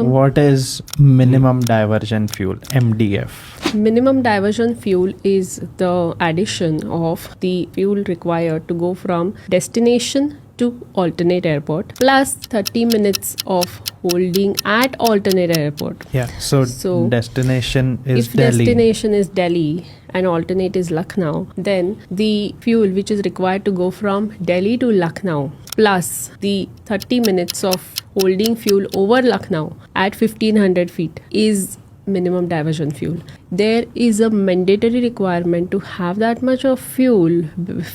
What is minimum diversion fuel, MDF? Minimum diversion fuel is the addition of the fuel required to go from destination to alternate airport plus 30 minutes of holding at alternate airport. Yeah, so destination is if Delhi. Destination is Delhi and alternate is Lucknow, then the fuel which is required to go from Delhi to Lucknow plus the 30 minutes of holding fuel over Lucknow at 1500 feet is minimum diversion fuel. There is a mandatory requirement to have that much of fuel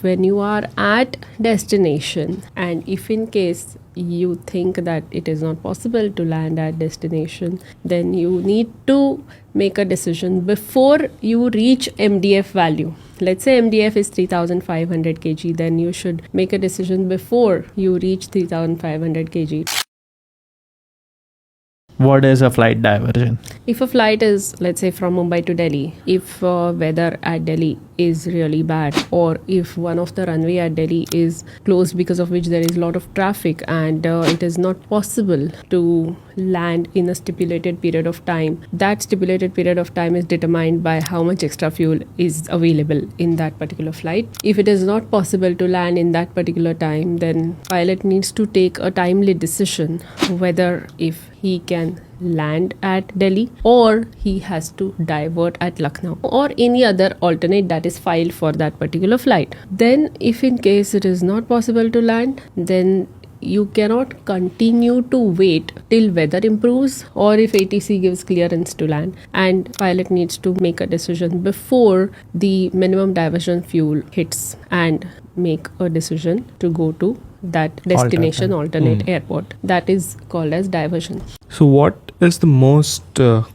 when you are at destination, and if in case you think that it is not possible to land at destination, then you need to make a decision before you reach MDF value. Let's say MDF is 3500 kg, then you should make a decision before you reach 3500 kg. What is a flight diversion? If a flight is, let's say, from Mumbai to Delhi, if weather at Delhi is really bad, or if one of the runway at Delhi is closed because of which there is a lot of traffic and it is not possible to land in a stipulated period of time, that stipulated period of time is determined by how much extra fuel is available in that particular flight. If it is not possible to land in that particular time, then pilot needs to take a timely decision whether if he can land at Delhi or he has to divert at Lucknow or any other alternate that is filed for that particular flight. Then if in case it is not possible to land, then you cannot continue to wait till weather improves or if ATC gives clearance to land, and pilot needs to make a decision before the minimum diversion fuel hits and make a decision to go to that destination alternate airport. That is called as diversion. So what is the most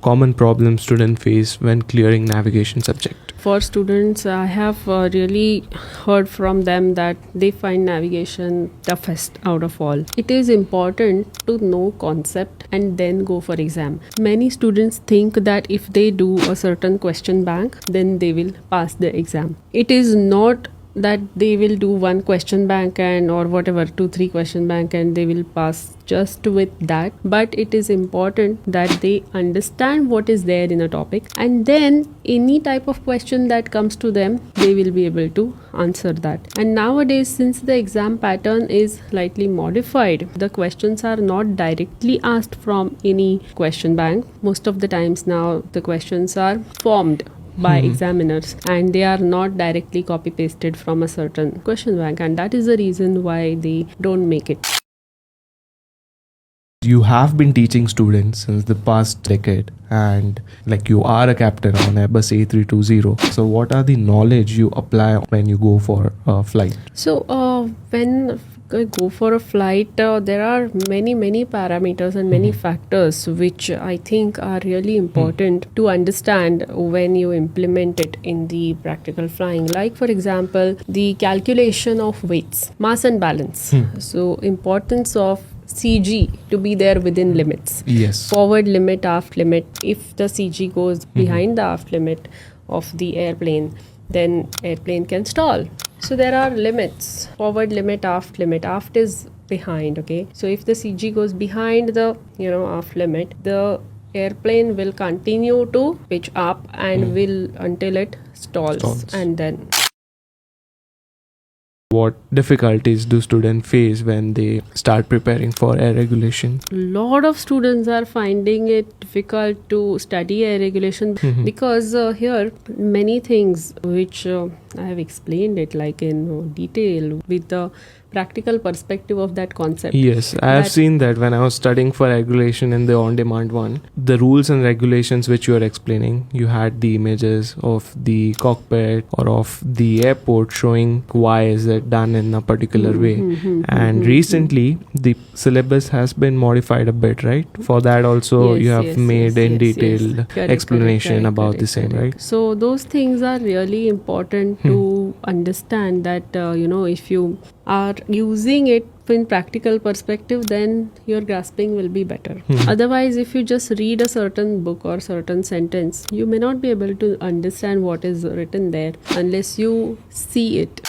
common problem students face when clearing navigation subject? For students, I have really heard from them that they find navigation toughest out of all. It is important to know concept and then go for exam. Many students think that if they do a certain question bank, then they will pass the exam. It is not that they will do one question bank and or whatever 2-3 question bank and they will pass just with that, but it is important that they understand what is there in a topic, and then any type of question that comes to them, they will be able to answer that. And nowadays, since the exam pattern is slightly modified, the questions are not directly asked from any question bank. Most of the times now the questions are formed by examiners and they are not directly copy pasted from a certain question bank, and that is the reason why they don't make it. You have been teaching students since the past decade, and like you are a captain on Airbus A320. So what are the knowledge you apply when you go for a flight? So when I go for a flight, there are many parameters and many factors which I think are really important to understand when you implement it in the practical flying. Like for example, the calculation of weights, mass and balance. So importance of CG to be there within limits. Yes. Forward limit, aft limit. If the CG goes behind the aft limit of the airplane, then airplane can stall. So there are limits, forward limit, aft limit. Aft is behind, okay? So if the CG goes behind the, aft limit, the airplane will continue to pitch up and will until it stalls. And then what difficulties do students face when they start preparing for air regulation? a lot of students are finding it difficult to study air regulation because here many things which I have explained it like in detail with the practical perspective of that concept. Yes, I have seen that when I was studying for regulation in the on-demand one. The rules and regulations which you are explaining, you had the images of the cockpit or of the airport showing why is it done in a particular way. And recently, the syllabus has been modified a bit, right? For that also, you have made in detailed explanation about the same, right? So those things are really important to understand that, if you are using it in practical perspective, then your grasping will be better. Otherwise, if you just read a certain book or certain sentence, you may not be able to understand what is written there unless you see it.